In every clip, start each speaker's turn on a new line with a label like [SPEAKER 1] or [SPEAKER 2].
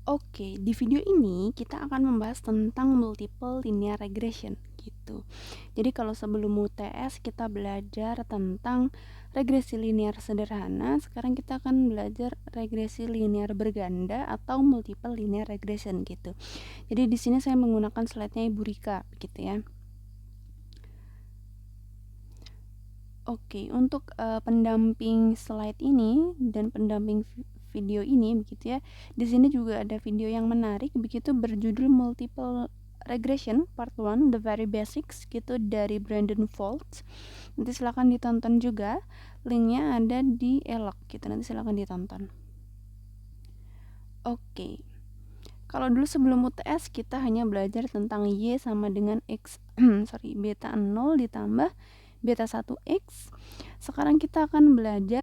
[SPEAKER 1] Oke, di video ini kita akan membahas tentang multiple linear regression gitu. Jadi kalau sebelum UTS kita belajar tentang regresi linear sederhana, sekarang kita akan belajar regresi linear berganda atau multiple linear regression gitu. Jadi di sini saya menggunakan slide-nya Ibu Rika gitu ya. Oke, untuk pendamping slide ini dan pendamping video ini begitu ya. Di sini juga ada video yang menarik begitu berjudul Multiple Regression Part 1 The Very Basics gitu dari Brandon Foltz. Nanti silakan ditonton juga. Linknya ada di elok gitu. Nanti silakan ditonton. Oke. Kalau dulu sebelum UTS kita hanya belajar tentang Y sama dengan X beta 0 ditambah beta 1X. Sekarang kita akan belajar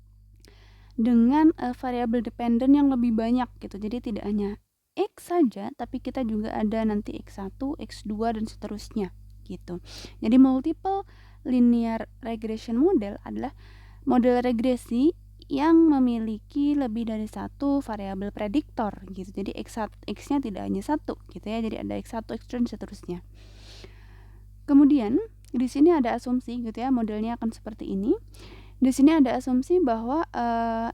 [SPEAKER 1] dengan variabel dependen yang lebih banyak gitu. Jadi tidak hanya X saja, tapi kita juga ada nanti X1, X2 dan seterusnya gitu. Jadi multiple linear regression model adalah model regresi yang memiliki lebih dari satu variabel prediktor gitu. Jadi X-nya tidak hanya satu gitu ya. Jadi ada X1, X2 dan seterusnya. Kemudian di sini ada asumsi gitu ya, modelnya akan seperti ini. Di sini ada asumsi bahwa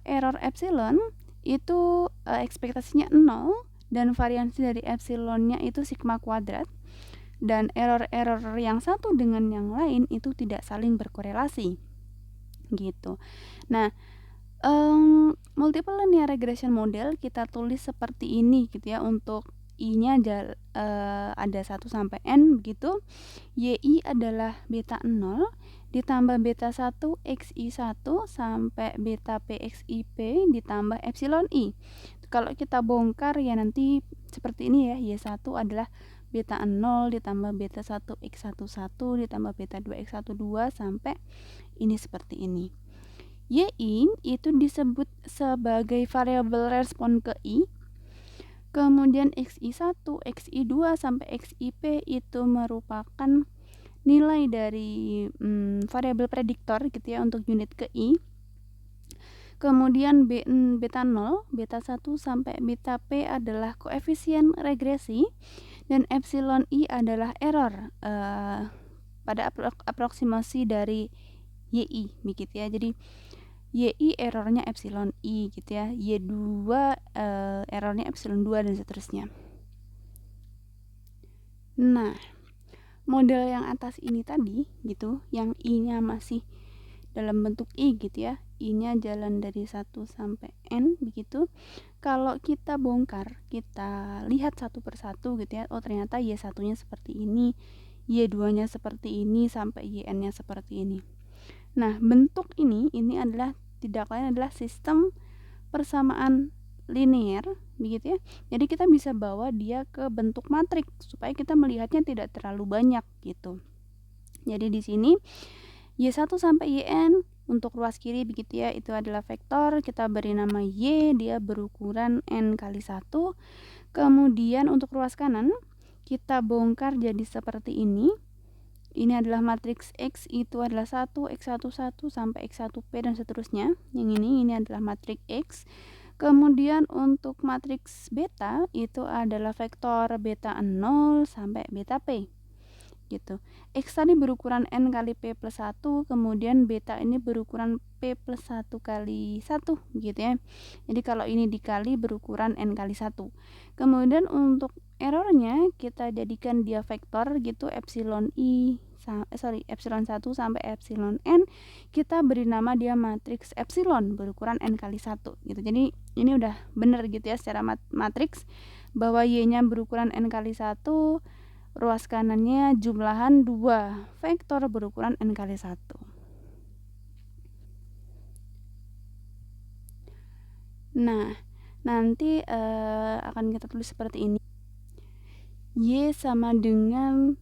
[SPEAKER 1] error epsilon itu ekspektasinya 0 dan variansi dari epsilonnya itu sigma kuadrat, dan error-error yang satu dengan yang lain itu tidak saling berkorelasi gitu. Nah, multiple linear regression model kita tulis seperti ini gitu ya. Untuk I-nya ada 1 sampai N begitu. YI adalah beta 0 ditambah beta 1 XI1 sampai beta PXIP ditambah epsilon I. Kalau kita bongkar ya nanti seperti ini ya. Y1 adalah beta 0 ditambah beta 1 X11 ditambah beta 2 X12 sampai ini seperti ini. Y itu disebut sebagai variabel respon ke I. Kemudian XI1, XI2 sampai XIP itu merupakan nilai dari variabel prediktor gitu ya untuk unit ke I. Kemudian beta 0, beta 1 sampai beta P adalah koefisien regresi dan epsilon I adalah error pada aproksimasi dari YI begitu ya. Jadi YI errornya epsilon I gitu ya. Y2 errornya epsilon 2 dan seterusnya. Nah, model yang atas ini tadi gitu, yang I-nya masih dalam bentuk I gitu ya. I-nya jalan dari 1 sampai N begitu. Kalau kita bongkar, kita lihat satu persatu gitu ya. Oh, ternyata Y1-nya seperti ini, Y2-nya seperti ini sampai YN-nya seperti ini. Nah, bentuk ini adalah tidak lain adalah sistem persamaan linear begitu ya. Jadi kita bisa bawa dia ke bentuk matriks supaya kita melihatnya tidak terlalu banyak gitu. Jadi di sini Y1 sampai YN untuk ruas kiri begitu ya, itu adalah vektor, kita beri nama Y, dia berukuran N kali 1. Kemudian untuk ruas kanan kita bongkar jadi seperti ini. Ini adalah matriks X, itu adalah 1, X11 sampai X1P dan seterusnya. Yang ini adalah matriks X. Kemudian untuk matriks beta itu adalah vektor beta 0 sampai beta P. Gitu. X tadi berukuran N kali P plus 1, kemudian beta ini berukuran P plus 1 kali 1 gitu ya. Jadi kalau ini dikali berukuran N kali 1. Kemudian untuk errornya kita jadikan dia vektor gitu, epsilon 1 sampai epsilon N, kita beri nama dia matriks epsilon berukuran N kali 1 gitu. Jadi ini udah bener gitu ya secara matriks bahwa Y-nya berukuran N kali 1, ruas kanannya jumlahan 2 vektor berukuran N kali 1. Nah, nanti akan kita tulis seperti ini. Y sama dengan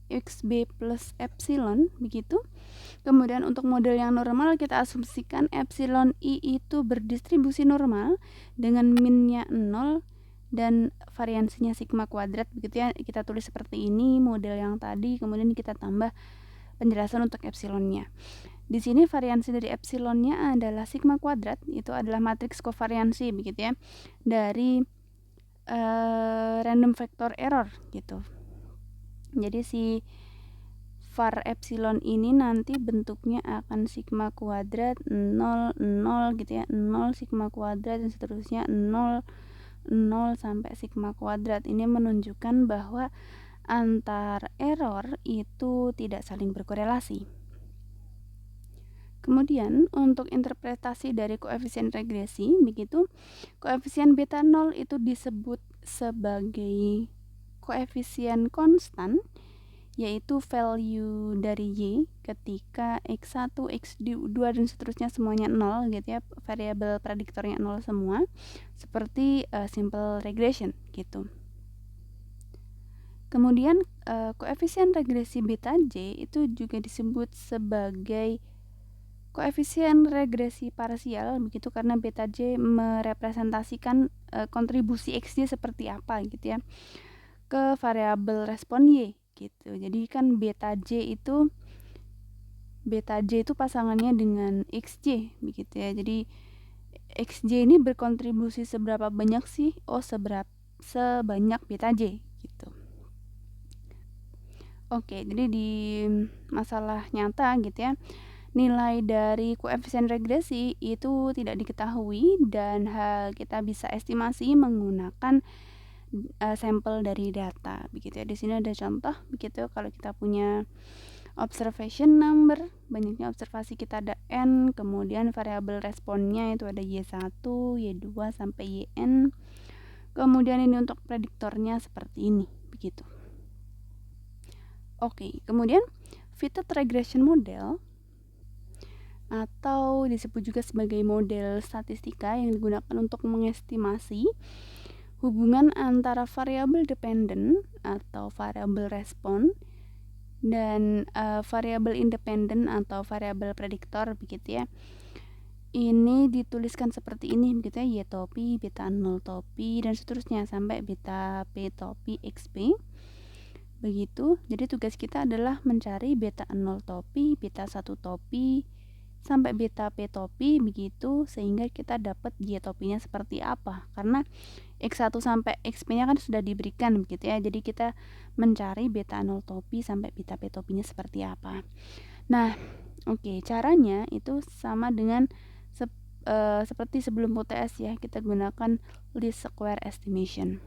[SPEAKER 1] XB plus epsilon begitu. Kemudian untuk model yang normal kita asumsikan epsilon I itu berdistribusi normal dengan minnya 0 dan variansinya sigma kuadrat begitu ya. Kita tulis seperti ini model yang tadi, kemudian kita tambah penjelasan untuk epsilonnya. Di sini variansi dari epsilonnya adalah sigma kuadrat, itu adalah matriks kovariansi begitu ya, dari random factor error gitu. Jadi si var epsilon ini nanti bentuknya akan sigma kuadrat 0 0 gitu ya, 0 sigma kuadrat dan seterusnya 0 0 sampai sigma kuadrat. Ini menunjukkan bahwa antar error itu tidak saling berkorelasi. Kemudian untuk interpretasi dari koefisien regresi, begitu koefisien beta 0 itu disebut sebagai koefisien konstan, yaitu value dari y ketika x1, x2 dan seterusnya semuanya 0 gitu ya, variabel prediktornya 0 semua, seperti simple regression gitu. Kemudian koefisien regresi beta j itu juga disebut sebagai koefisien regresi parsial begitu, karena beta j merepresentasikan kontribusi xj seperti apa gitu ya ke variabel respon y gitu. Jadi kan beta j itu pasangannya dengan xj begitu ya. Jadi xj ini berkontribusi seberapa banyak sih? Oh, sebanyak beta j gitu. Oke, jadi di masalah nyata gitu ya, nilai dari koefisien regresi itu tidak diketahui dan kita bisa estimasi menggunakan sampel dari data begitu ya. Di sini ada contoh begitu, kalau kita punya observation number, banyaknya observasi kita ada n, kemudian variabel responnya itu ada y1, y2 sampai yn. Kemudian ini untuk prediktornya seperti ini begitu. Oke, kemudian fitted regression model atau disebut juga sebagai model statistika yang digunakan untuk mengestimasi hubungan antara variabel dependent atau variabel respon dan variabel independen atau variabel prediktor begitu ya. Ini dituliskan seperti ini begitu ya, y topi, beta 0 topi dan seterusnya sampai beta p topi xp. Begitu. Jadi tugas kita adalah mencari beta 0 topi, beta 1 topi sampai beta p topi begitu, sehingga kita dapat y topinya seperti apa. Karena x1 sampai xp-nya kan sudah diberikan begitu ya. Jadi kita mencari beta 0 topi sampai beta p topinya seperti apa. Nah, oke, caranya itu sama dengan seperti sebelum UTS ya, kita gunakan least square estimation.